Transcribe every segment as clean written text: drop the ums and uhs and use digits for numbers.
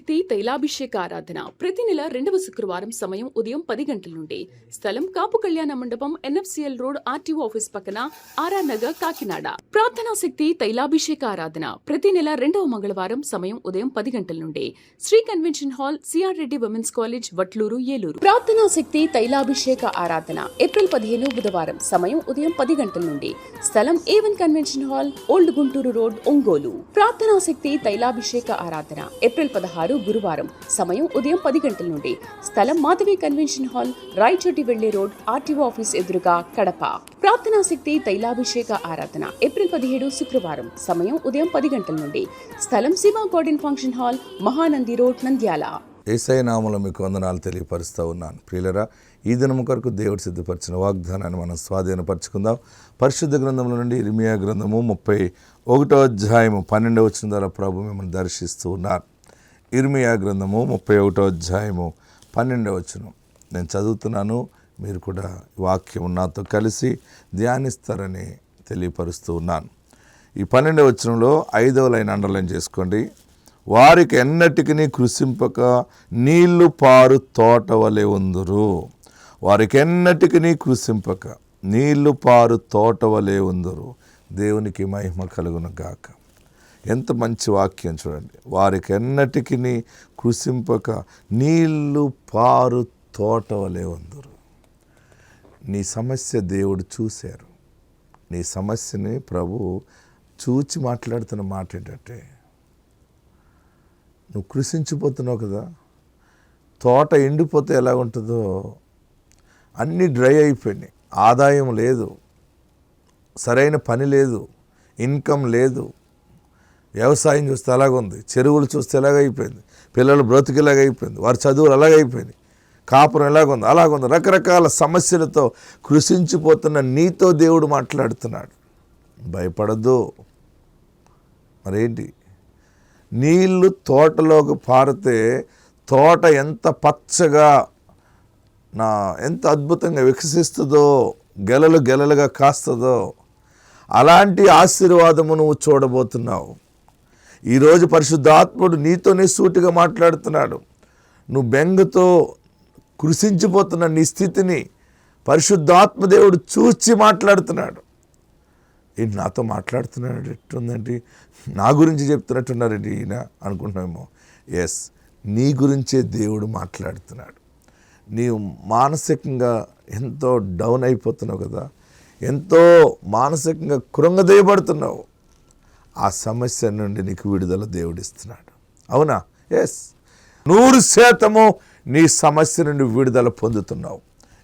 శక్తి తైలాభిషేక ఆరాధన ప్రతి నెల 2వ శుక్రవారం సమయం ఉదయం 10 గంటల నుండి. స్థలం కాపు కళ్యాణ మండపం, NFCL రోడ్, RTO ఆఫీస్ పక్కన, RR నగర్, కాకినాడ. ప్రార్థనా శక్తి తైలాభిషేక ఆరాధన ప్రతి నెల 2వ మంగళవారం సమయం ఉదయం 10 గంటల నుండి. Shri convention hall, CR Reddy women's college, Vatluru, Eluru. ప్రార్థనా శక్తి తైలాభిషేక ఆరాధన ఏప్రిల్ 15 బుధవారం సమయం ఉదయం 10 గంటల నుండి. స్థలం A1 convention hall, old Guntur road, Ongole. ప్రార్థనా శక్తి తైలాభిషేక ఆరాధన ఏప్రిల్ 16 గురువారం సమయం ఉదయం 10 గంటల నుండి. స్థలం మాధవి కన్వెన్షన్ హాల్, రాయచోటి వెళ్లే రోడ్, RTO ఆఫీస్ ఎదురుగా, కడప. ప్రార్థనా శక్తి తైలాభిషేక ఆరాధన ఏప్రిల్ 17 శుక్రవారం సమయం ఉదయం 10 గంటల నుండి. స్థలం Shiva garden function hall, Mahanandi road, Nandyal. Yesayya నామములో మీకు వందనాలు తెలియపరుస్తూ ఉన్నాను. ప్రియులరా, ఈ దినము కొరకు దేవుడు సిద్ధపరిచిన వాగ్దానాన్ని మనం స్వాధీనపరచుకుందాం. పరిశుద్ధ గ్రంథంలో నుండి ఇర్మియా గ్రంథము 31వ అధ్యాయము 12వ వచనం ద్వారా ప్రభు మిమ్మల్ని దర్శిస్తూ ఉన్నారు. ఇర్మియా గ్రంథము 31వ అధ్యాయము 12వ వచనం నేను చదువుతున్నాను. మీరు కూడా వాక్యం నాతో కలిసి ధ్యానిస్తారని తెలియపరుస్తూ ఉన్నాను. ఈ 12వ వచనంలో 5వ లైన్ అండర్లైన్ చేసుకోండి. వారికి ఎన్నటికి కృషింపక నీళ్లు పారు తోట వలె ఉందురు. వారికి ఎన్నటికి కృషింపక నీళ్లు పారు తోట వలె ఉందురు. దేవునికి మహిమ కలుగును గాక. ఎంత మంచి వాక్యం చూడండి. వారికి ఎన్నటికి కృషింపక నీళ్లు పారు తోట వలె ఉందురు. నీ సమస్య దేవుడు చూశారు. నీ సమస్యని ప్రభు చూచి మాట్లాడుతున్న మాట ఏంటంటే, నువ్వు కృషించిపోతున్నావు కదా, తోట ఎండిపోతే ఎలా ఉంటుందో, అన్నీ డ్రై అయిపోయినాయి. ఆదాయం లేదు, సరైన పని లేదు, ఇన్కమ్ లేదు, వ్యవసాయం చూస్తే అలాగుంది, చెరువులు చూస్తే ఎలాగైపోయింది, పిల్లలు బ్రతుకు ఎలాగైపోయింది, వారి చదువులు అలాగైపోయింది, కాపురం ఎలాగుంది, అలాగుంది. రకరకాల సమస్యలతో కృషించిపోతున్న నీతో దేవుడు మాట్లాడుతున్నాడు. భయపడద్దు. మరేంటి, నీళ్లు తోటలోకి పారితే తోట ఎంత పచ్చగా ఎంత అద్భుతంగా వికసిస్తుందో, గెలలు గెలలుగా కాస్తుందో, అలాంటి ఆశీర్వాదము నువ్వు చూడబోతున్నావు. ఈరోజు పరిశుద్ధాత్ముడు నీతోనే సూటిగా మాట్లాడుతున్నాడు. నువ్వు బెంగతో కృషించిపోతున్న నీ స్థితిని పరిశుద్ధాత్మదేవుడు చూచి మాట్లాడుతున్నాడు. ఏంటి నాతో మాట్లాడుతున్నాడు, ఎట్టుందండి, నా గురించి చెప్తున్నట్టున్నారండి ఈయన అనుకుంటున్నామేమో. ఎస్, నీ గురించే దేవుడు మాట్లాడుతున్నాడు. నీవు మానసికంగా ఎంతో డౌన్ అయిపోతున్నావు కదా, ఎంతో మానసికంగా కృంగదీయబడుతున్నావు. ఆ సమస్య నుండి నీకు విడుదల దేవుడిస్తున్నాడు. అవునా? ఎస్, 100% నీ సమస్య నుండి విడుదల పొందుతున్నావు.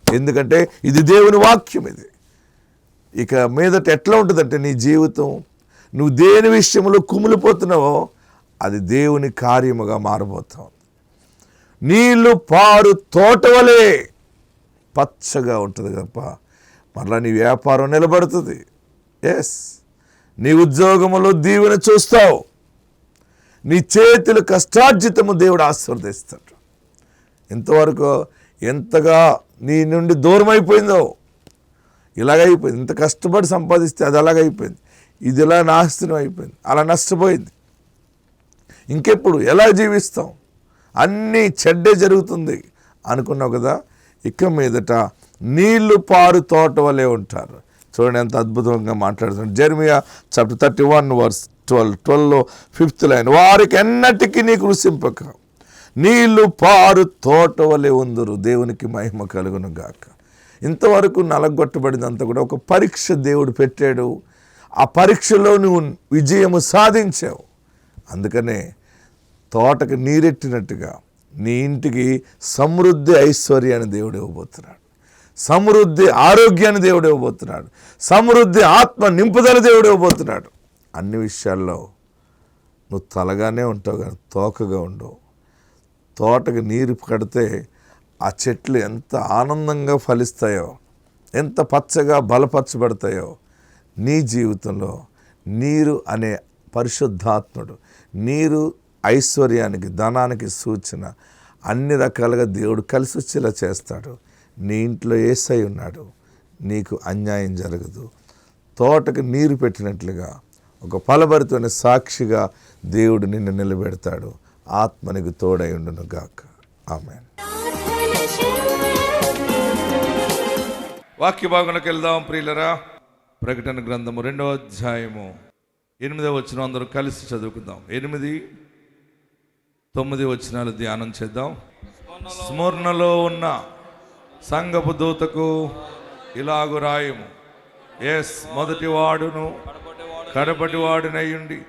ఎందుకంటే ఇది దేవుని వాక్యం. ఇది ఇక మీదట ఎట్లా ఉంటుందంటే నీ జీవితం, నువ్వు దేని విషయంలో కుమిలిపోతున్నావో అది దేవుని కార్యముగా మారబోతావు. నీళ్లు పారు తోట వలె పచ్చగా ఉంటుంది తప్ప మరలా నీ వ్యాపారం నిలబడుతుంది. ఎస్, నీ ఉద్యోగంలో దీవెన చూస్తావు. నీ చేతులు కష్టార్జితము దేవుడు ఆశీర్వదిస్తాడు. ఇంతవరకు ఎంతగా నీ నుండి దూరం అయిపోయిందో, ఇలాగైపోయింది. ఇంత కష్టపడి సంపాదిస్తే అది అలాగైపోయింది, ఇది ఇలా నాశనం అయిపోయింది, అలా నష్టపోయింది. ఇంకెప్పుడు ఎలా జీవిస్తాం, అన్నీ చెడ్డే జరుగుతుంది అనుకున్నావు కదా. ఇక మీదట నీళ్లు పారు తోట వలె ఉంటారు. చూడండి ఎంత అద్భుతంగా మాట్లాడుతున్నాడు. జెర్మియా చాప్టర్ 31 వర్స్ 12లో 5th లైన్, వారికి ఎన్నటికి కృషింపక నీళ్లు పారు తోట వలె ఉందురు. దేవునికి మహిమ కలుగును గాక. ఇంతవరకు నలగొట్టబడిందంతా కూడా ఒక పరీక్ష దేవుడు పెట్టాడు. ఆ పరీక్షలో నువ్వు విజయము సాధించావు. అందుకనే తోటకు నీరెట్టినట్టుగా నీ ఇంటికి సమృద్ధి ఐశ్వర్యాన్ని దేవుడు ఇవ్వబోతున్నాడు. సమృద్ధి ఆరోగ్యాన్ని దేవుడు ఇవ్వబోతున్నాడు. సమృద్ధి ఆత్మ నింపుదల దేవుడు ఇవ్వబోతున్నాడు. అన్ని విషయాల్లో నువ్వు తలగానే ఉంటావు కానీ తోకగా ఉండవు. తోటకు నీరు కడితే ఆ చెట్లు ఎంత ఆనందంగా ఫలిస్తాయో, ఎంత పచ్చగా బలపరచబడతాయో, నీ జీవితంలో నీరు అనే పరిశుద్ధాత్ముడు, నీరు ఐశ్వర్యానికి, ధనానికి సూచన, అన్ని రకాలుగా దేవుడు కలిసి వచ్చేలా చేస్తాడు. నీ ఇంట్లో యేసయ్య ఉన్నాడు, నీకు అన్యాయం జరగదు. తోటకు నీరు పెట్టినట్లుగా ఒక ఫలభరితమైన సాక్షిగా దేవుడు నిన్ను నిలబెడతాడు. ఆత్మ నీకు తోడై ఉండును గాక. ఆమేన్. వాక్య భాగంలోకి వెళ్దాం ప్రియులరా. ప్రకటన గ్రంథము 2వ అధ్యాయము 8వ వచనం అందరూ కలిసి చదువుకుందాం. 8, 9 వచనాలు ధ్యానం చేద్దాం. స్మరణలో ఉన్న సంఘపు దూతకు ఇలాగు రాయము. మొదటి వాడును కడపటి వాడునయ్యుండి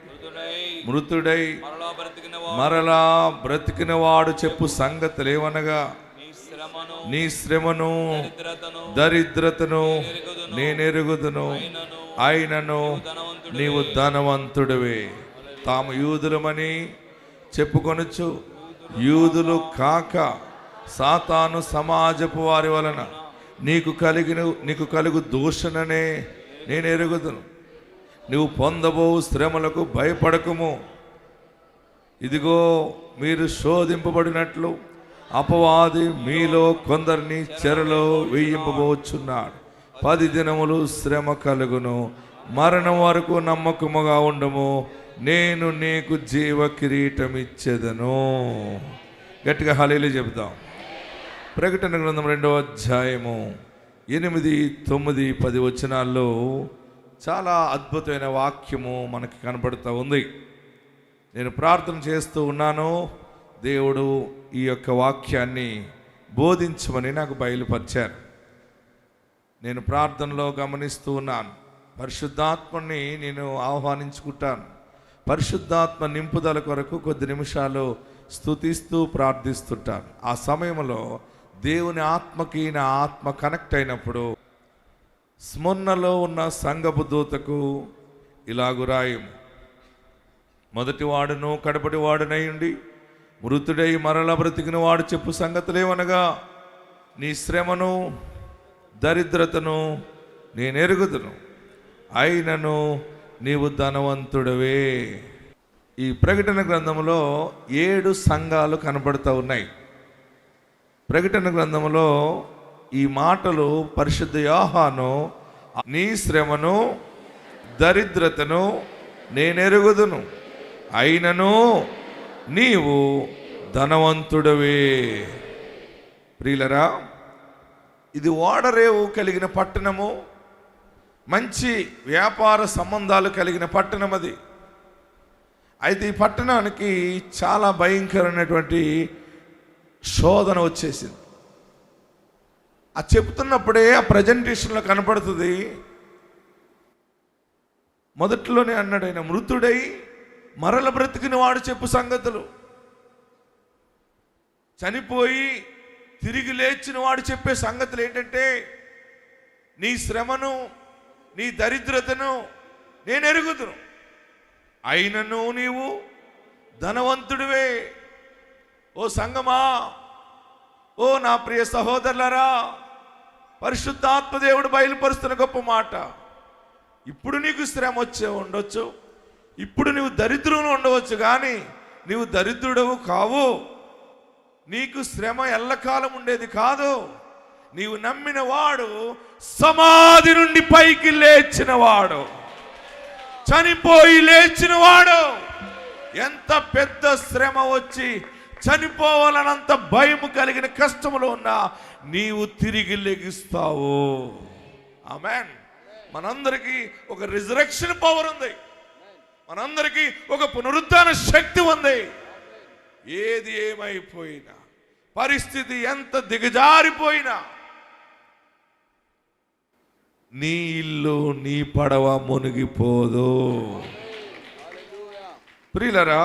మృతుడై మరలా బ్రతికిన వాడు చెప్పు సంగతులేవనగా, నీ శ్రమను దరిద్రతను నేనెరుగుదును, అయినను నీవు ధనవంతుడివే. తాము యూదులమని చెప్పుకొనుచు యూదులు కాక సాతాను సమాజపు వారి వలన నీకు కలుగు దూషణనే నేను ఎరుగుదును. నువ్వు పొందబో శ్రమలకు భయపడకము. ఇదిగో మీరు శోధింపబడినట్లు అపవాది మీలో కొందరిని చెరలో వేయింపబోచున్నాడు. 10 దినములు శ్రమ కలుగును. మరణం వరకు నమ్మకముగా ఉండము. నేను నీకు జీవ కిరీటం ఇచ్చేదను. గట్టిగా హల్లెలూయా చెబుతాం. ప్రకటన గ్రంథం 2వ అధ్యాయము 8, 9, 10 వచనాల్లో చాలా అద్భుతమైన వాక్యము మనకి కనపడుతూ ఉంది. నేను ప్రార్థన చేస్తూ ఉన్నాను. దేవుడు ఈ యొక్క వాక్యాన్ని బోధించమని నాకు బయలుపరిచారు. నేను ప్రార్థనలో గమనిస్తూ ఉన్నాను. పరిశుద్ధాత్మని నేను ఆహ్వానించుకుంటాను. పరిశుద్ధాత్మ నింపుదల కొరకు కొద్ది నిమిషాలు స్తుతిస్తూ ప్రార్థిస్తుంటాను. ఆ సమయంలో దేవుని ఆత్మకి నా ఆత్మ కనెక్ట్ అయినప్పుడు స్మరణలో ఉన్న సంఘపు దూతకు ఇలాగు రాయము. మొదటి వాడును కడపటి వాడునయ్యుండి మృతుడై మరల బ్రతికిన వాడు చెప్పు సంగతులేవనగా, నీ శ్రమను దరిద్రతను నేనెరుగుదును, అయినను నీవు ధనవంతుడవే. ఈ ప్రకటన గ్రంథంలో 7 సంఘాలు కనబడుతూ ఉన్నాయి. ప్రకటన గ్రంథంలో ఈ మాటలు పరిశుద్ధ యోహాను నీ శ్రమను దరిద్రతను నేనెరుగుదును, అయినను నీవు ధనవంతుడవే. ప్రియులరా, ఇది ఓడరేవు కలిగిన పట్టణము, మంచి వ్యాపార సంబంధాలు కలిగిన పట్టణం అది. అయితే ఈ పట్టణానికి చాలా భయంకరమైనటువంటి శోధన వచ్చేసింది. ఆ చెప్తున్నప్పుడే ఆ ప్రజెంటేషన్లో కనపడుతుంది. మొదట్లోనే అన్నాడు ఆయన, మృతుడై మరల బ్రతికిన వాడు చెప్పు సంగతులు. చనిపోయి తిరిగి లేచిన వాడు చెప్పే సంగతులు ఏంటంటే, నీ శ్రమను నీ దరిద్రతను నేను ఎరుగుదును, అయినను నీవు ధనవంతుడివే. ఓ సంగమా, ఓ నా ప్రియ సహోదరులారా, పరిశుద్ధాత్మదేవుడు బయలుపరుస్తున్న గొప్ప మాట. ఇప్పుడు నీకు శ్రమ వచ్చే ఉండొచ్చు, ఇప్పుడు నీవు దరిద్రుడు ఉండవచ్చు, కానీ నీవు దరిద్రుడవు కావు. నీకు శ్రమ ఎల్లకాలం ఉండేది కాదు. నీవు నమ్మిన వాడు సమాధి నుండి పైకి లేచిన వాడు, చనిపోయి లేచిన వాడు. ఎంత పెద్ద శ్రమ వచ్చి చనిపోవాలనంత భయం కలిగిన కష్టములో ఉన్నా నీవు తిరిగి లెగిస్తావు. ఆమేన్. మనందరికీ ఒక రిజరెక్షన్ పవర్ ఉంది. మనందరికీ ఒక పునరుద్ధాన శక్తి ఉంది. ఏది ఏమైపోయినా, పరిస్థితి ఎంత దిగజారిపోయినా, నీ ఇల్లు నీ పడవ మునిగిపోదు. ప్రియులరా,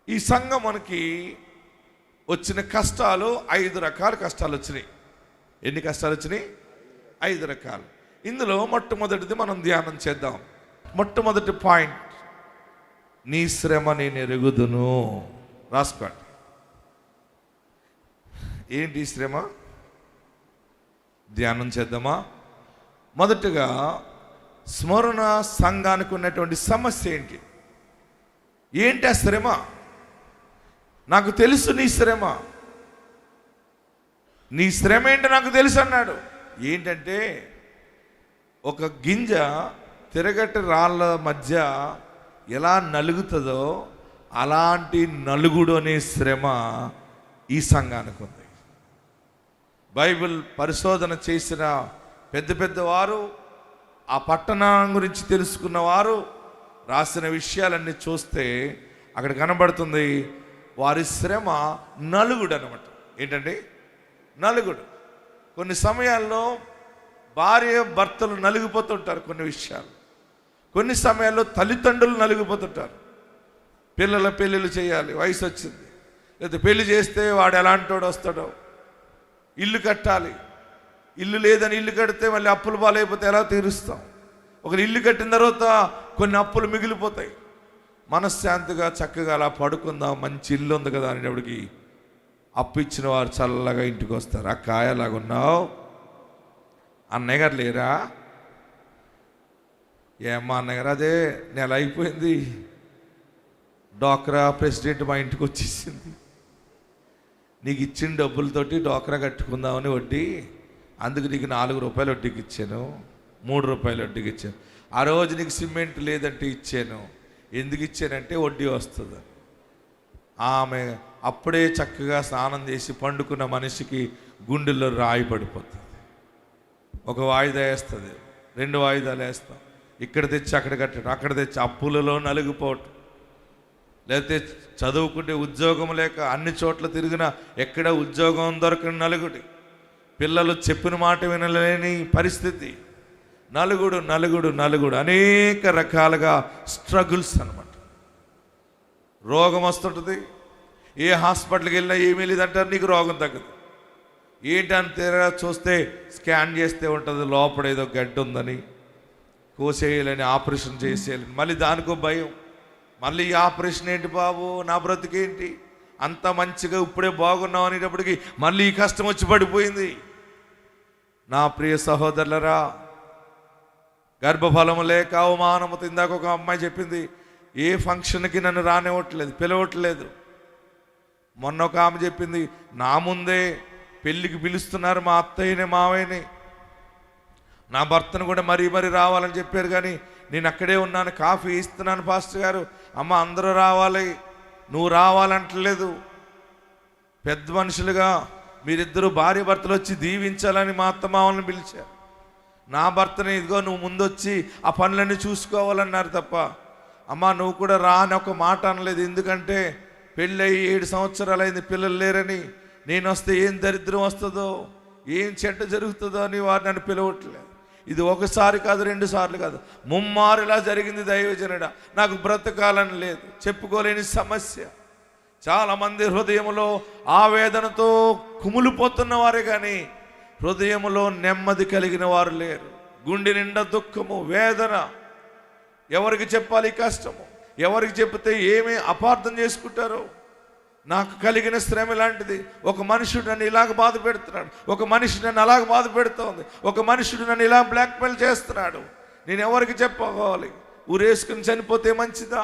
ఈ సంఘం మనకి వచ్చిన కష్టాలు 5 రకాల కష్టాలు వచ్చినాయి. ఎన్ని కష్టాలు వచ్చినాయి? 5 రకాలు. ఇందులో మొట్టమొదటిది మనం ధ్యానం చేద్దాం. మొట్టమొదటి పాయింట్, నీ శ్రమ నేను ఎరుగుదును. రాసుకోండి. ఏంటి శ్రమ? ధ్యానం చేద్దామా? మొదటగా స్మరణ సంఘానికి ఉన్నటువంటి సమస్య ఏంటి? ఏంటి ఆ శ్రమ? నాకు తెలుసు నీ శ్రమ. నీ శ్రమ ఏంటో నాకు తెలుసు అన్నాడు. ఏంటంటే, ఒక గింజ తిరగటి రాళ్ళ మధ్య ఎలా నలుగుతుందో అలాంటి నలుగుడు అనే శ్రమ ఈ సంఘానికి ఉంది. బైబిల్ పరిశోధన చేసిన పెద్ద పెద్దవారు, ఆ పట్టణం గురించి తెలుసుకున్న వారు రాసిన విషయాలన్నీ చూస్తే అక్కడ కనబడుతుంది వారి శ్రమ నలుగుడు అనమాట. ఏంటండి? నలుగుడు. కొన్ని సమయాల్లో భార్య భర్తలు నలిగిపోతుంటారు కొన్ని విషయాలు. కొన్ని సమయాల్లో తల్లిదండ్రులు నలిగిపోతుంటారు. పిల్లల పెళ్ళిళ్ళు చేయాలి, వయసు వచ్చింది, లేదా పెళ్లి చేస్తే వాడు ఎలాంటోడు వస్తాడో, ఇల్లు కట్టాలి, ఇల్లు లేదని ఇల్లు కడితే మళ్ళీ అప్పులు పాలైపోతే ఎలా తీరుస్తాం? ఒక ఇల్లు కట్టిన తర్వాత కొన్ని అప్పులు మిగిలిపోతాయి. మనశ్శాంతిగా చక్కగా అలా పడుకుందాం, మంచి ఇల్లు ఉంది కదా అనేటప్పటికి అప్పు ఇచ్చిన వారు చల్లగా ఇంటికి వస్తారు. ఆ కాయలాగున్నావు, అన్నయ్య గారు లేరా? ఏమ్మా అన్నయ్య గారు? అదే నెల అయిపోయింది, డోక్రా ప్రెసిడెంట్ మా ఇంటికి వచ్చేసింది, నీకు ఇచ్చిన డబ్బులతోటి డోక్రా కట్టుకుందామని వడ్డీ, అందుకు నీకు 4 రూపాయలు వడ్డీకి ఇచ్చాను, 3 రూపాయలు వడ్డీకి ఇచ్చాను. ఆ రోజు నీకు సిమెంట్ లేదంటే ఇచ్చాను. ఎందుకు ఇచ్చానంటే వడ్డీ వస్తుంది. ఆమె అప్పుడే చక్కగా స్నానం చేసి పండుకున్న మనిషికి గుండెల్లో రాయి పడిపోతుంది. ఒక వాయిదా వేస్తుంది, 2 వాయిదాలు వేస్తాం. ఇక్కడ తెచ్చి అక్కడ కట్టడం, అక్కడ తెచ్చి అప్పులలో నలిగిపోవటం. లేకపోతే చదువుకుంటే ఉద్యోగం లేక అన్ని చోట్ల తిరిగినా ఎక్కడ ఉద్యోగం దొరకని నలుగుడి, పిల్లలు చెప్పిన మాట వినలేని పరిస్థితి, నలుగుడు నలుగుడు నలుగుడు, అనేక రకాలుగా స్ట్రగుల్స్ అన్నమాట. రోగం వస్తుంటుంది, ఏ హాస్పిటల్కి వెళ్ళినా ఏమీ లేదంటారు, నీకు రోగం తగ్గదు. ఏంటని తీరా చూస్తే స్కాన్ చేస్తే ఉంటుంది లోపల ఏదో గడ్డ ఉందని, కోసేయాలని, ఆపరేషన్ చేసేయాలని, మళ్ళీ దానికో భయం. మళ్ళీ ఈ ఆపరేషన్ ఏంటి బాబు, నా బ్రతికేంటి, అంత మంచిగా ఇప్పుడే బాగున్నాం అనేటప్పటికి మళ్ళీ ఈ కష్టం వచ్చి పడిపోయింది. నా ప్రియ సహోదరులరా, గర్భఫలము లేక అవమానముతో, ఇందాక ఒక అమ్మాయి చెప్పింది, ఏ ఫంక్షన్కి నన్ను రానివ్వట్లేదు, పిలవట్లేదు. మొన్న ఒక ఆమె చెప్పింది, నా ముందే పెళ్ళికి పిలుస్తున్నారు మా అత్తయ్యని మావయ్యని, నా భర్తను కూడా మరీ రావాలని చెప్పారు, కానీ నేను అక్కడే ఉన్నాను, కాఫీ ఇస్తున్నాను పాస్టర్ గారు, అమ్మ అందరూ రావాలి, నువ్వు రావాలంటలేదు. పెద్ద మనుషులుగా మీరిద్దరూ భార్య భర్తలు వచ్చి దీవించాలని మా అత్త మామల్ని పిలిచారు. నా భర్తని ఇదిగో నువ్వు ముందొచ్చి ఆ పనులన్నీ చూసుకోవాలన్నారు తప్ప, అమ్మ నువ్వు కూడా రా అని ఒక మాట అనలేదు. ఎందుకంటే పెళ్ళయి 7 సంవత్సరాలు అయింది, పిల్లలు లేరని. నేను వస్తే ఏం దరిద్రం వస్తుందో, ఏం చెడ్డ జరుగుతుందో అని వారు నన్ను పిలవట్లేదు. ఇది ఒకసారి కాదు, 2 సార్లు కాదు, 3 మారులా జరిగింది. దైవజనుడా, నాకు బ్రతకాలని లేదు, చెప్పుకోలేని సమస్య. చాలామంది హృదయంలో ఆవేదనతో కుమిలిపోతున్న వారే కానీ హృదయంలో నెమ్మది కలిగిన వారు లేరు. గుండె నిండా దుఃఖము, వేదన. ఎవరికి చెప్పాలి కష్టము, ఎవరికి చెప్తే ఏమీ అపార్థం చేసుకుంటారో. నాకు కలిగిన శ్రమ ఇలాంటిది. ఒక మనుషుడు నన్ను ఇలాగ బాధ పెడుతున్నాడు, ఒక మనిషి నన్ను అలాగ బాధ పెడుతోంది, ఒక మనుషుడు నన్ను ఇలా బ్లాక్మెయిల్ చేస్తున్నాడు. నేను ఎవరికి చెప్పుకోవాలి? ఊరేసుకుని చనిపోతే మంచిదా,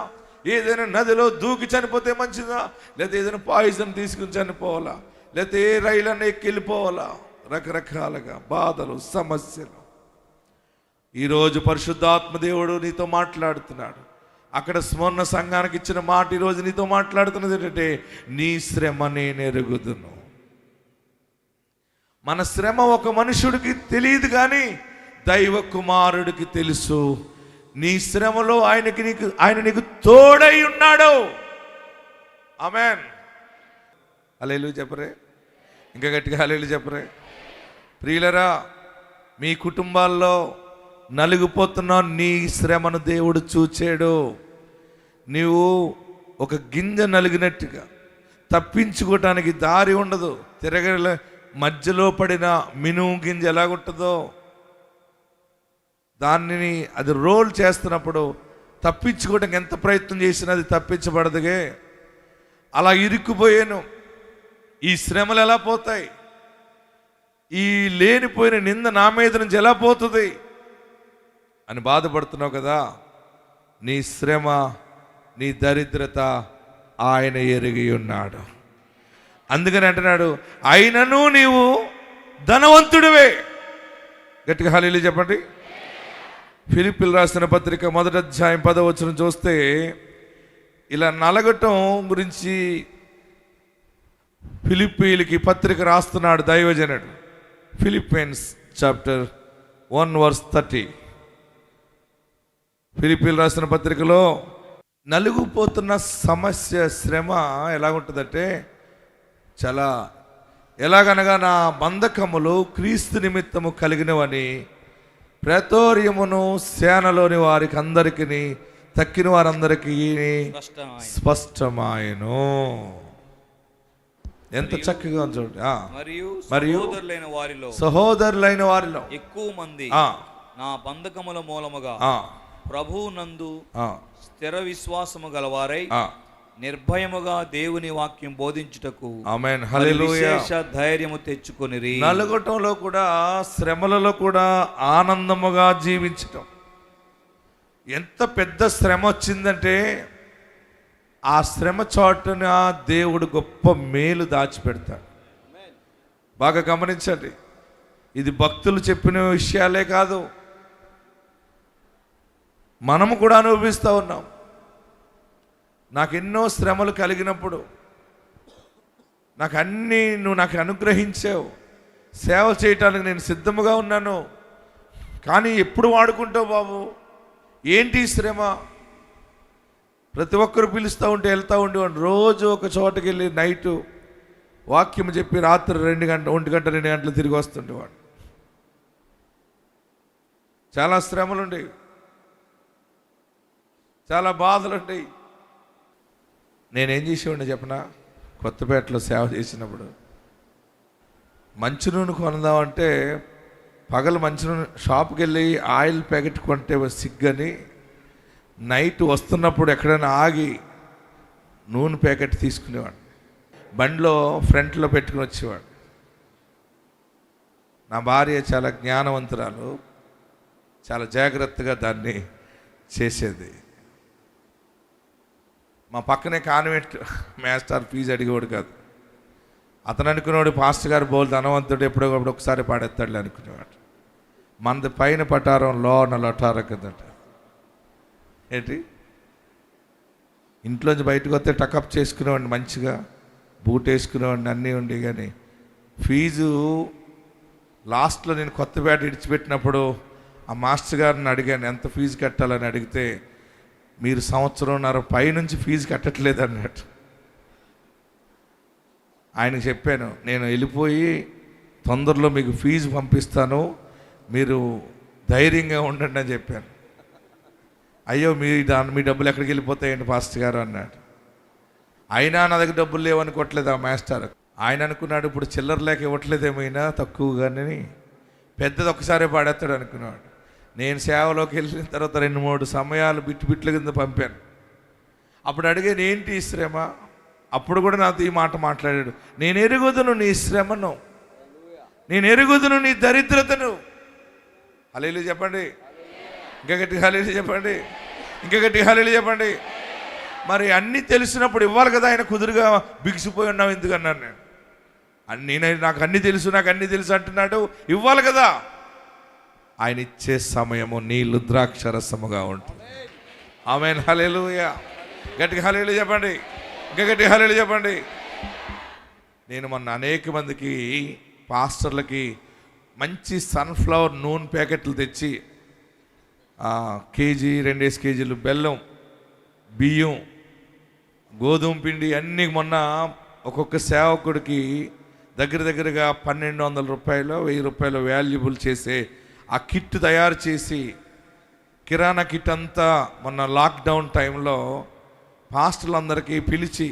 ఏదైనా నదిలో దూకి చనిపోతే మంచిదా, లేదా ఏదైనా పాయిజన్ తీసుకుని చనిపోవాలా, లేకపోతే ఏ రైలు అన్న ఎక్కి వెళ్ళిపోవాలా? రకరకాలుగా బాధలు, సమస్యలు. ఈరోజు పరిశుద్ధాత్మ దేవుడు నీతో మాట్లాడుతున్నాడు. అక్కడ స్మరణ సంఘానికి ఇచ్చిన మాట ఈరోజు నీతో మాట్లాడుతున్నది ఏంటంటే, నీ శ్రమ నేను ఎరుగుదును. మన శ్రమ ఒక మనుషుడికి తెలియదు కానీ దైవ కుమారుడికి తెలుసు. నీ శ్రమలో ఆయన నీకు తోడై ఉన్నాడు. ఆమేన్. హల్లెలూయా చెప్పరే, ఇంకా గట్టిగా హల్లెలూయా చెప్పరే. ప్రియులరా, మీ కుటుంబాల్లో నలిగిపోతున్నా నీ శ్రమను దేవుడు చూచాడు. నీవు ఒక గింజ నలిగినట్టుగా తప్పించుకోవటానికి దారి ఉండదు. తిరగల మధ్యలో పడిన మినుము గింజ ఎలాగుంటుందో దానిని అది రోల్ చేస్తున్నప్పుడు తప్పించుకోవడానికి ఎంత ప్రయత్నం చేసినా అది తప్పించబడదుగే. అలా ఇరుక్కుపోయాను. ఈ శ్రమలు ఎలా పోతాయి, ఈ లేనిపోయిన నింద నా మీద నుంచి ఎలా పోతుంది అని బాధపడుతున్నావు కదా. నీ శ్రమ, నీ దరిద్రత ఆయన ఎరిగి ఉన్నాడు. అందుకని అంటున్నాడు, అయినను నీవు ధనవంతుడివే. గట్టిగా హల్లెలూయా చెప్పండి. ఫిలిప్పీయులకు రాసిన పత్రిక 1వ అధ్యాయం 10వ వచనం చూస్తే, ఇలా నలగటం గురించి ఫిలిప్పీలకి పత్రిక రాస్తున్నాడు దైవజనుడు. Philippines chapter 1:30. ఫిలిప్పీలు రాసిన పత్రికలో నలుగుపోతున్న సమస్య, శ్రమ ఎలాగుంటుందంటే చాలా ఎలాగనగా నా బంధకములు క్రీస్తు నిమిత్తము కలిగినవని ప్రేతోర్యమును సేనలోని వారికి అందరికి తక్కిన వారందరికీ స్పష్టమాయను. ఎంత చక్కగా ఉంది చూడండి. మరియు సహోదరులైన వారిలో ఎక్కువ మంది నా బంధకముల మూలముగా ప్రభువు నందు స్థిర విశ్వాసము గలవారై నిర్భయముగా దేవుని వాక్యం బోధించుటకు ఆమేన్ హల్లెలూయా విశేష ధైర్యము తెచ్చుకొనిరి. నలుగటంలో కూడా, శ్రమలలో కూడా ఆనందముగా జీవించటం. ఎంత పెద్ద శ్రమ వచ్చిందంటే ఆ శ్రమ చోటున దేవుడు గొప్ప మేలు దాచిపెడతాడు. బాగా గమనించండి, ఇది భక్తులు చెప్పిన విషయాలే కాదు, మనము కూడా అనుభవిస్తూ ఉన్నాం. నాకు ఎన్నో శ్రమలు కలిగినప్పుడు నువ్వు నాకు అనుగ్రహించావు, సేవ చేయటానికి నేను సిద్ధముగా ఉన్నాను, కానీ ఎప్పుడు వాడుకుంటావు బాబు, ఏంటి శ్రమ? ప్రతి ఒక్కరు పిలుస్తూ ఉంటే వెళ్తూ ఉండేవాడు. రోజు ఒక చోటకి వెళ్ళి నైటు వాక్యం చెప్పి రాత్రి 1 గంట 2 గంటలు తిరిగి వస్తుండేవాడు. చాలా శ్రమలు ఉండేవి, చాలా బాధలు ఉంటాయి. నేనేం చేసేవాడిని చెప్పనా? కొత్తపేటలో సేవ చేసినప్పుడు మంచి నూనె కొనదామంటే పగలు మంచి నూనె షాప్కి వెళ్ళి ఆయిల్ ప్యాకెట్ కొంటే సిగ్గని నైట్ వస్తున్నప్పుడు ఎక్కడైనా ఆగి నూనె ప్యాకెట్ తీసుకునేవాడు, బండిలో ఫ్రంట్లో పెట్టుకుని వచ్చేవాడు. నా భార్య చాలా జ్ఞానవంతురాలు, చాలా జాగ్రత్తగా దాన్ని చేసేది. మా పక్కనే కాన్వెంట్ మాస్టర్ ఫీజు అడిగేవాడు కాదు. అతను అనుకునేవాడు పాస్టర్ గారు బోల్ ధనవంతుడు, ఎప్పుడొకప్పుడు ఒకసారి పాడేస్తాడు అనుకునేవాడు. మనది పైన పటారం, లోన లొటారం కదట. ఏంటి, ఇంట్లోంచి బయటకు వస్తే టకప్ చేసుకునేవాడిని, మంచిగా బూట్ వేసుకునేవాడిని, అన్నీ ఉండి. కానీ ఫీజు లాస్ట్లో నేను కొత్తపేట ఇడిచిపెట్టినప్పుడు ఆ మాస్టర్ గారిని అడిగాను, ఎంత ఫీజు కట్టాలని అడిగితే, మీరు 1.5 సంవత్సరం పైనుంచి ఫీజు కట్టట్లేదు అన్నట్టు. ఆయనకు చెప్పాను, నేను వెళ్ళిపోయి తొందరలో మీకు ఫీజు పంపిస్తాను, మీరు ధైర్యంగా ఉండండి అని చెప్పాను. అయ్యో మీ డబ్బులు ఎక్కడికి వెళ్ళిపోతాయండి పాస్టర్ గారు అన్నాడు. అయినా నా దగ్గర డబ్బులు లేవని కొట్టలేదు ఆ మాస్టర్. ఆయన అనుకున్నాడు, ఇప్పుడు చిల్లర లేక ఇవ్వట్లేదేమైనా తక్కువగానే, పెద్దది ఒకసారి పాడేస్తాడు అనుకున్నాడు. నేను సేవలోకి వెళ్ళిన తర్వాత 2-3 సమయాలు బిట్ల కింద పంపాను. అప్పుడు అడిగాను, ఏంటి ఈ శ్రమ? అప్పుడు కూడా నాతో ఈ మాట మాట్లాడాడు, నేను ఎరుగుదును నీ శ్రమను, నేను ఎరుగుదును నీ దరిద్రతను. హల్లెలూయా చెప్పండి, ఇంకా గట్టిగా హల్లెలూయా చెప్పండి, ఇంకా గట్టిగా హల్లెలూయా చెప్పండి. మరి అన్నీ తెలిసినప్పుడు ఇవ్వాలి కదా. ఆయన కుదురుగా బిగిసిపోయి ఉన్నావు ఎందుకన్నాను నేను. నాకు అన్నీ తెలుసు అంటున్నాడు, ఇవ్వాలి కదా. ఆయన ఇచ్చే సమయము నీళ్ళు ద్రాక్షరసముగా ఉంటుంది. ఆమేన్ హల్లెలూయా, గట్టిగా హల్లెలూయా చెప్పండి, ఇంకా గట్టిగా హల్లెలూయా చెప్పండి. నేను మొన్న అనేక మందికి పాస్టర్లకి మంచి సన్ఫ్లవర్ నూనె ప్యాకెట్లు తెచ్చి కేజీ 2 కేజీలు బెల్లం, బియ్యం, గోధుమ పిండి అన్నీ మొన్న ఒక్కొక్క సేవకుడికి దగ్గరగా 1,200 రూపాయలు 1,000 రూపాయలు వాల్యుబుల్ చేసే ఆ కిట్ తయారు చేసి, కిరాణా కిట్ అంతా మొన్న లాక్డౌన్ టైంలో పాస్టర్లందరికీ పిలిచి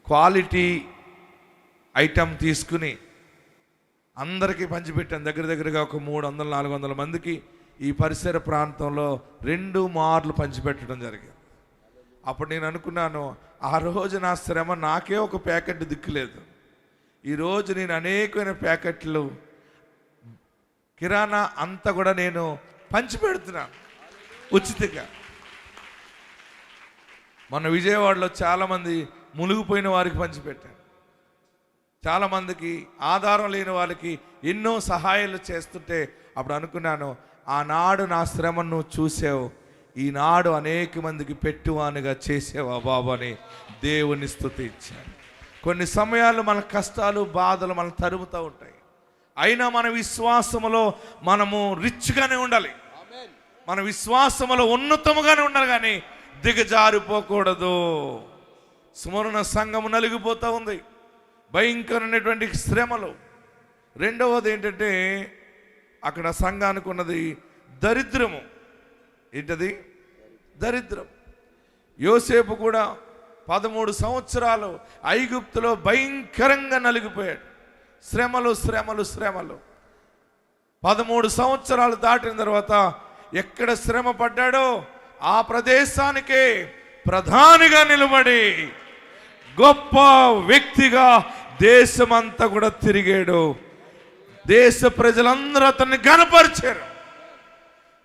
క్వాలిటీ ఐటమ్ తీసుకుని అందరికీ పంచిపెట్టాను. దగ్గరగా ఒక 300-400 మందికి ఈ పరిసర ప్రాంతంలో 2 మార్లు పంచిపెట్టడం జరిగింది. అప్పుడు నేను అనుకున్నాను, ఆ రోజు నా శ్రమ నాకే ఒక ప్యాకెట్ దిక్కులేదు, ఈరోజు నేను అనేకమైన ప్యాకెట్లు కిరాణా అంతా కూడా నేను పంచిపెడుతున్నాను ఉచితంగా. మొన్న విజయవాడలో చాలామంది మునిగిపోయిన వారికి పంచిపెట్టాను, చాలామందికి ఆధారం లేని వాళ్ళకి ఎన్నో సహాయాలు చేస్తుంటే అప్పుడు అనుకున్నాను, ఆనాడు నా శ్రమను నువ్వు చూసావు, ఈనాడు అనేక మందికి పెట్టువానిగా చేసేవా బాబు అని దేవుని స్తుతించాను. కొన్ని సమయాల్లో మన కష్టాలు బాధలు మనం తరుముతూ ఉంటాయి. అయినా మన విశ్వాసములో మనము రిచ్గానే ఉండాలి, మన విశ్వాసములో ఉన్నతముగానే ఉండాలి, కానీ దిగజారిపోకూడదు. స్మరణ సంఘము నలిగిపోతూ ఉంది, భయంకరమైనటువంటి శ్రమలు. రెండవది ఏంటంటే అక్కడ సంఘానికి ఉన్నది దరిద్రము. ఏంటది? దరిద్రం. యోసేపు కూడా 13 సంవత్సరాలు ఐగుప్తులో భయంకరంగా నలిగిపోయాడు. శ్రమలు శ్రమలు శ్రమలు. 13 సంవత్సరాలు దాటిన తర్వాత ఎక్కడ శ్రమ పడ్డాడో ఆ ప్రదేశానికే ప్రధానిగా నిలబడి గొప్ప వ్యక్తిగా దేశమంతా కూడా తిరిగాడు. దేశ ప్రజలందరూ అతన్ని గనపరిచారు.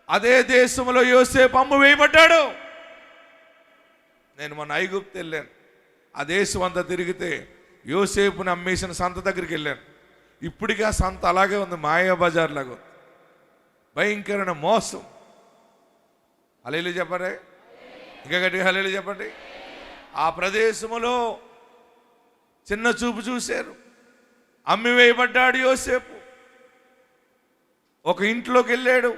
అదే దేశంలో యోసేపు అమ్ము వేయబడ్డాడు. నేను మొన్న ఐగుప్తు వెళ్ళాను. ఆ దేశం అంతా తిరిగితే యోసేపుని అమ్మేసిన సంత దగ్గరికి వెళ్ళాను. ఇప్పటికీ ఆ సంత అలాగే ఉంది, మాయా బజార్ లాగా. భయంకరమైన మోసం. హల్లెలూయా చెప్పండి, ఇంకా గట్టిగా హల్లెలూయా చెప్పండి. ఆ ప్రదేశంలో చిన్న చూపు చూశారు. అమ్మి వేయబడ్డాడు యోసేపు. ఒక ఇంట్లోకి వెళ్ళాడు,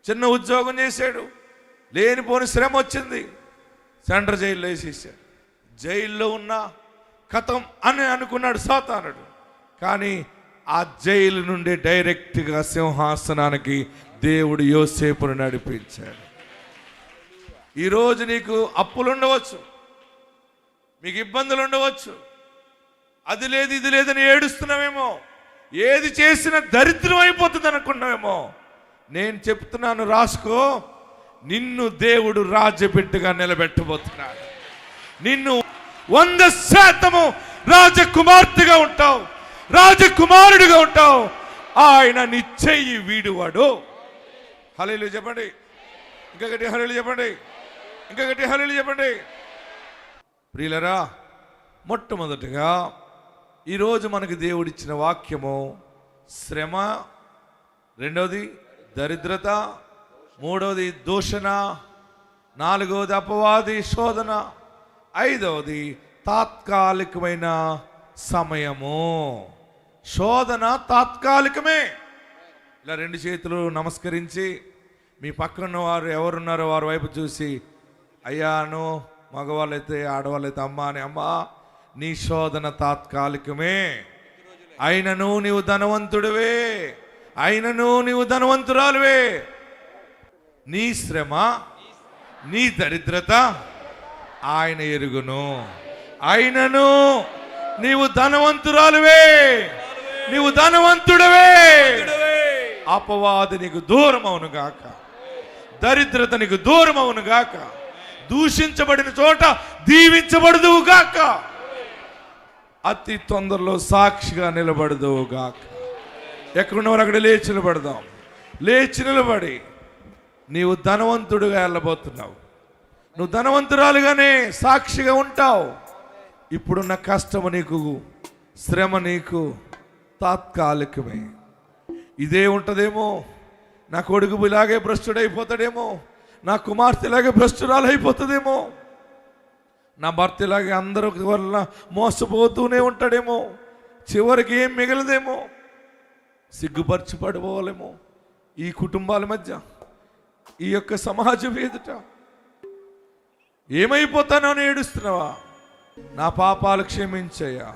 చిన్న ఉద్యోగం చేశాడు, లేనిపోని శ్రమ వచ్చింది, సెంట్రల్ జైల్లో వేసేసాడు. జైల్లో ఉన్న కథం అని అనుకున్నాడు సాతానుడు. కానీ ఆ జైలు నుండి డైరెక్ట్గా సింహాసనానికి దేవుడు యోసేపును నడిపించాడు. ఈరోజు నీకు అప్పులు ఉండవచ్చు, మీకు ఇబ్బందులు ఉండవచ్చు, అది లేదు ఇది లేదని ఏడుస్తున్నావేమో, ఏది చేసినా దరిద్రం అయిపోతుంది అనుకున్నావేమో. నేను చెప్తున్నాను, రాసుకో, నిన్ను దేవుడు రాజబిడ్డగా నిలబెట్టబోతున్నాడు. నిన్ను 100% రాజకుమార్తెగా ఉంటావు, రాజకుమారుడిగా ఉంటావు. ఆయన నీ చెయ్యి వీడువాడు. హల్లెలూయా చెప్పండి, ఇంకా గట్టి హల్లెలూయా చెప్పండి, ఇంకా గట్టి హల్లెలూయా చెప్పండి. ప్రియులరా, మొట్టమొదటిగా ఈరోజు మనకు దేవుడిచ్చిన వాక్యము శ్రమ, రెండవది దరిద్రత, మూడవది దూషణ, నాలుగవది అపవాది శోధన, ఐదవది తాత్కాలికమైన సమయము. శోధన తాత్కాలికమే. ఇలా 2 చేతులు నమస్కరించి మీ పక్కన వారు ఎవరున్నారో వారి వైపు చూసి, అయ్యాను మగవాళ్ళైతే ఆడవాళ్ళైతే అమ్మా అని, అమ్మా నీ శోధన తాత్కాలికమే, అయినను నీవు ధనవంతుడివే, అయినను నీవు ధనవంతురాలువే. నీ శ్రమ నీ దరిద్రత ఆయన ఎరుగును, అయినను నీవు ధనవంతురాలువే, నీవు ధనవంతుడవే. అపవాది నీకు దూరం అవును గాక, దరిద్రత నీకు దూరం అవును గాక, దూషించబడిన చోట దీవించబడదువు గాక, అతి తొందరలో సాక్షిగా నిలబడదువు గాక. ఎక్కడున్నవారు అక్కడ లేచి నిలబడదాం. లేచి నిలబడి నీవు ధనవంతుడిగా వెళ్ళబోతున్నావు, నువ్వు ధనవంతురాలుగానే సాక్షిగా ఉంటావు. ఇప్పుడున్న కష్టము నీకు, శ్రమ నీకు తాత్కాలికమే. ఇదే ఉంటుందేమో, నా కొడుకు ఇలాగే భ్రష్టుడైపోతాడేమో, నా కుమార్తె ఇలాగే భ్రష్టురాలు అయిపోతుందేమో, నా భర్త ఇలాగే అందరూ వల్ల మోసపోతూనే ఉంటాడేమో, చివరికి ఏం మిగలదేమో, సిగ్గుపరిచి పడిపోవాలేమో ఈ కుటుంబాల మధ్య, ఈ యొక్క సమాజం ఎదుట. ఏమైపోతానో అని ఏడుస్తున్నావా? నా పాపాలు క్షమించయ్యా,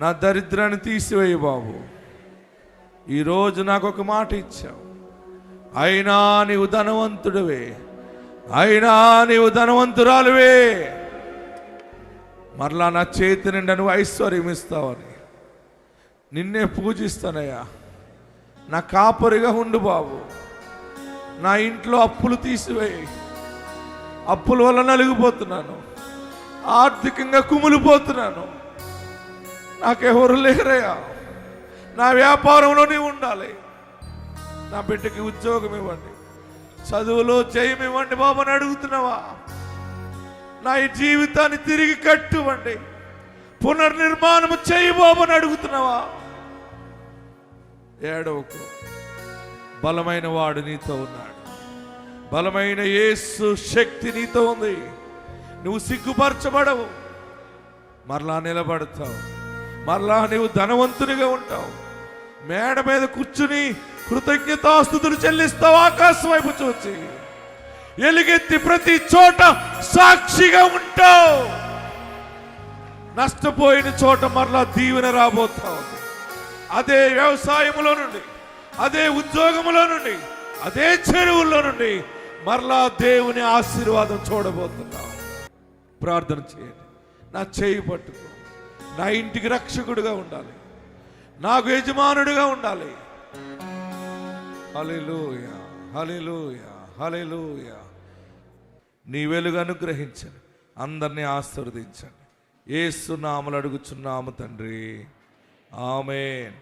నా దరిద్రాన్ని తీసివేయ బాబు. ఈరోజు నాకు ఒక మాట ఇచ్చావు, అయినా నీవు ధనవంతుడివే, అయినా నీవు ధనవంతురాలువే, మరలా నా చేతి నిండా నువ్వు ఐశ్వర్యం ఇస్తావని నిన్నే పూజిస్తానయ్యా. నా కాపరిగా ఉండు బాబు, నా ఇంట్లో అప్పులు తీసివేయి. అప్పుల వల్ల నలిగిపోతున్నాను, ఆర్థికంగా కుమిలిపోతున్నాను, నాకెవరు లేరయ్యా. నా వ్యాపారంలో నీవు ఉండాలి, నా బిడ్డకి ఉద్యోగం ఇవ్వండి, చదువులో జయమివ్వండి బాబు అని అడుగుతున్నావా? నా ఈ జీవితాన్ని తిరిగి కట్టువండి, పునర్నిర్మాణము చేయి బాబు అని అడుగుతున్నావా? ఏడవకు, బలమైన వాడు నీతో ఉన్నాడు. బలమైన యేసు శక్తి నీతో ఉంది. నువ్వు సిగ్గుపరచబడవు, మరలా నిలబడతావు, మరలా నువ్వు ధనవంతునిగా ఉంటావు. మేడ మీద కూర్చుని కృతజ్ఞతాస్తుతులు చెల్లిస్తావు. ఆకాశం వైపు చూచి ఎలుగెత్తి ప్రతి చోట సాక్షిగా ఉంటావు. నష్టపోయిన చోట మరలా దీవెన రాబోతావు. అదే వ్యవసాయములో నుండి, అదే ఉద్యోగములో నుండి, అదే చెరువుల్లో నుండి మరలా దేవుని ఆశీర్వాదం చూడబోతున్నావు. ప్రార్థన చేయండి. నా చేయి పట్టుకో. నా ఇంటికి రక్షకుడుగా ఉండాలి, నాకు యజమానుడిగా ఉండాలి. హల్లెలూయా, హల్లెలూయా, హల్లెలూయా. నీ వెలుగు అనుగ్రహించండి, అందరినీ ఆశీర్వదించండి. యేసు నామములో అడుగుచున్నాము తండ్రి, ఆమేన్.